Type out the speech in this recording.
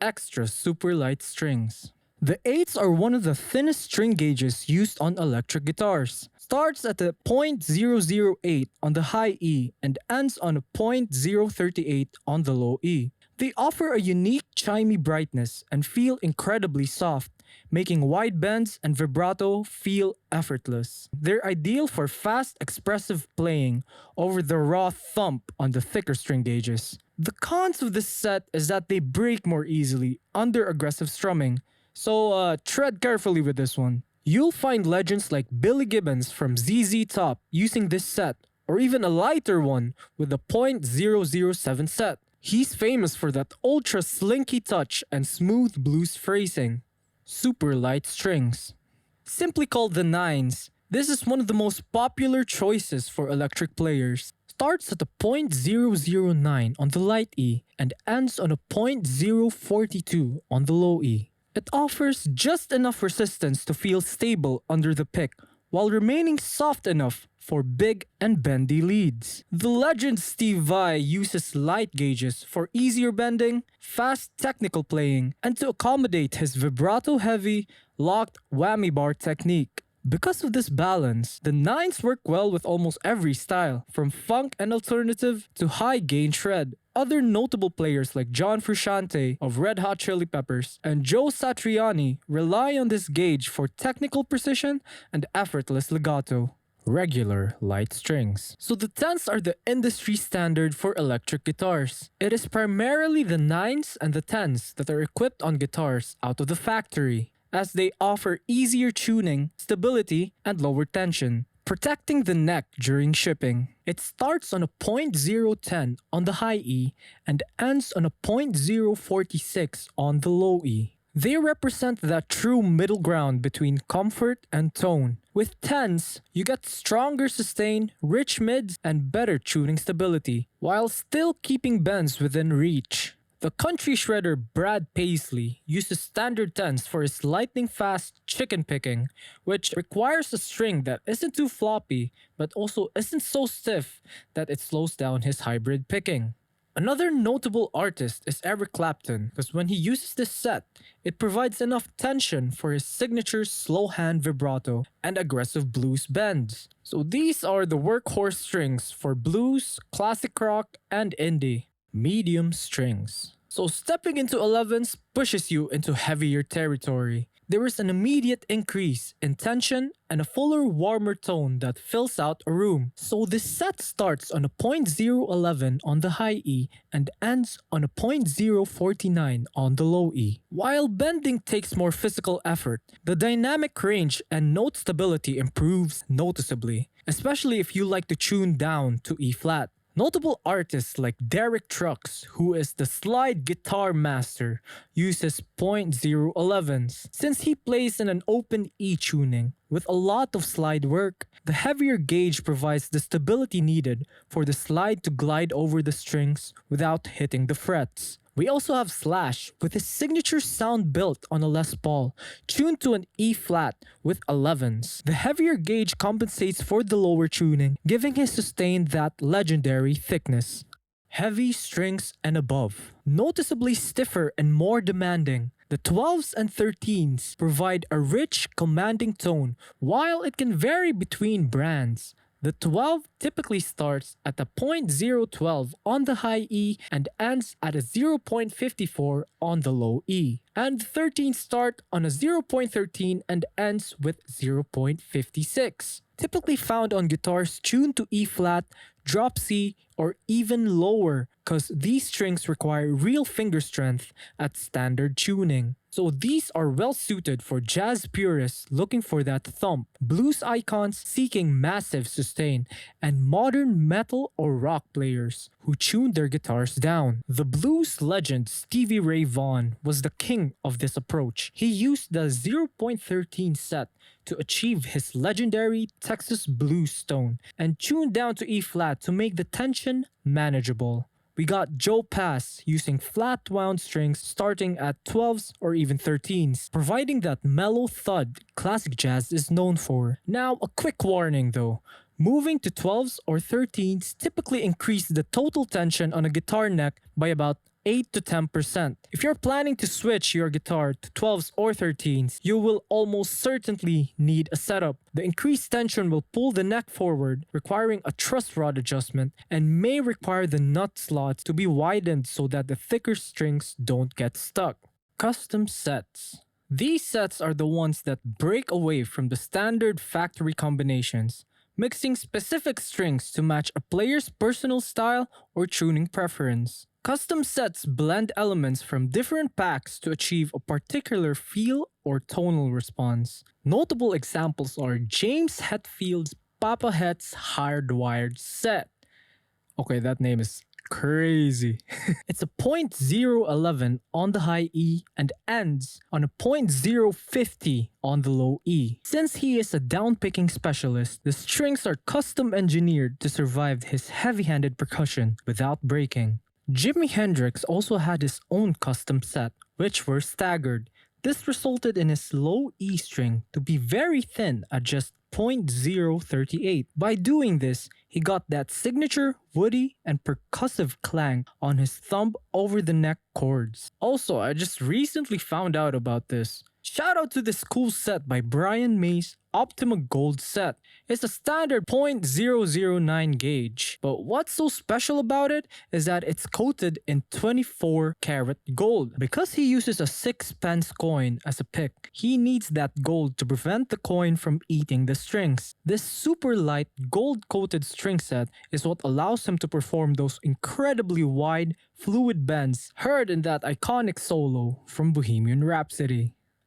extra super light strings. The 8s are one of the thinnest string gauges used on electric guitars. Starts at a .008 on the high E and ends on a .038 on the low E. They offer a unique chimey brightness and feel incredibly soft, making wide bends and vibrato feel effortless. They're ideal for fast, expressive playing over the raw thump on the thicker string gauges. The cons of this set is that they break more easily under aggressive strumming, so tread carefully with this one. You'll find legends like Billy Gibbons from ZZ Top using this set, or even a lighter one with a .007 set. He's famous for that ultra-slinky touch and smooth blues phrasing. Super light strings. Simply called the 9s, this is one of the most popular choices for electric players. Starts at a .009 on the light E and ends on a .042 on the low E. It offers just enough resistance to feel stable under the pick, while remaining soft enough for big and bendy leads. The legend Steve Vai uses light gauges for easier bending, fast technical playing, and to accommodate his vibrato-heavy, locked whammy bar technique. Because of this balance, the 9s work well with almost every style, from funk and alternative to high-gain shred. Other notable players like John Frusciante of Red Hot Chili Peppers and Joe Satriani rely on this gauge for technical precision and effortless legato. Regular light strings. So the 10s are the industry standard for electric guitars. It is primarily the 9s and the 10s that are equipped on guitars out of the factory, as they offer easier tuning, stability, and lower tension, protecting the neck during shipping. It starts on a .010 on the high E and ends on a .046 on the low E. They represent that true middle ground between comfort and tone. With 10s, you get stronger sustain, rich mids, and better tuning stability, while still keeping bends within reach. The country shredder Brad Paisley uses standard 10s for his lightning-fast chicken picking, which requires a string that isn't too floppy, but also isn't so stiff that it slows down his hybrid picking. Another notable artist is Eric Clapton, because when he uses this set, it provides enough tension for his signature slow hand vibrato and aggressive blues bends. So these are the workhorse strings for blues, classic rock, and indie. Medium strings. So stepping into 11s pushes you into heavier territory. There is an immediate increase in tension and a fuller, warmer tone that fills out a room. So this set starts on a .011 on the high E and ends on a .049 on the low E. While bending takes more physical effort, the dynamic range and note stability improves noticeably, especially if you like to tune down to E flat. Notable artists like Derek Trucks, who is the slide guitar master, uses .011s since he plays in an open E tuning with a lot of slide work. The heavier gauge provides the stability needed for the slide to glide over the strings without hitting the frets. We also have Slash with his signature sound built on a Les Paul, tuned to an E flat with 11s. The heavier gauge compensates for the lower tuning, giving his sustain that legendary thickness. Heavy strings and above. Noticeably stiffer and more demanding, the 12s and 13s provide a rich, commanding tone, while it can vary between brands. The 12 typically starts at a .012 on the high E and ends at a 0.54 on the low E. And 13 start on a 0.13 and ends with 0.56. Typically found on guitars tuned to E flat, drop C, or even lower, because these strings require real finger strength at standard tuning. So these are well suited for jazz purists looking for that thump, blues icons seeking massive sustain, and modern metal or rock players who tune their guitars down. The blues legend Stevie Ray Vaughan was the king of this approach. He used the 0.13 set to achieve his legendary Texas blues tone and tuned down to E flat to make the tension manageable. We got Joe Pass using flat wound strings starting at 12s or even 13s, providing that mellow thud classic jazz is known for. Now, a quick warning though. Moving to 12s or 13s typically increase the total tension on a guitar neck by about 8 to 10%. If you're planning to switch your guitar to 12s or 13s, you will almost certainly need a setup. The increased tension will pull the neck forward, requiring a truss rod adjustment, and may require the nut slots to be widened so that the thicker strings don't get stuck. Custom sets. These sets are the ones that break away from the standard factory combinations, mixing specific strings to match a player's personal style or tuning preference. Custom sets blend elements from different packs to achieve a particular feel or tonal response. Notable examples are James Hetfield's Papa Het's Hardwired set. Okay, that name is crazy. It's a .011 on the high E and ends on a .050 on the low E. Since he is a downpicking specialist, the strings are custom engineered to survive his heavy-handed percussion without breaking. Jimi Hendrix also had his own custom set, which were staggered. This resulted in his low E string to be very thin at just .038. By doing this, he got that signature woody and percussive clang on his thumb over the neck chords. Also, I just recently found out about this. Shout out to this cool set by Brian May's Optima Gold set. It's a standard .009 gauge, but what's so special about it is that it's coated in 24 karat gold. Because he uses a 6-pence coin as a pick, he needs that gold to prevent the coin from eating the strings. This super light gold coated string set is what allows him to perform those incredibly wide, fluid bends heard in that iconic solo from Bohemian Rhapsody.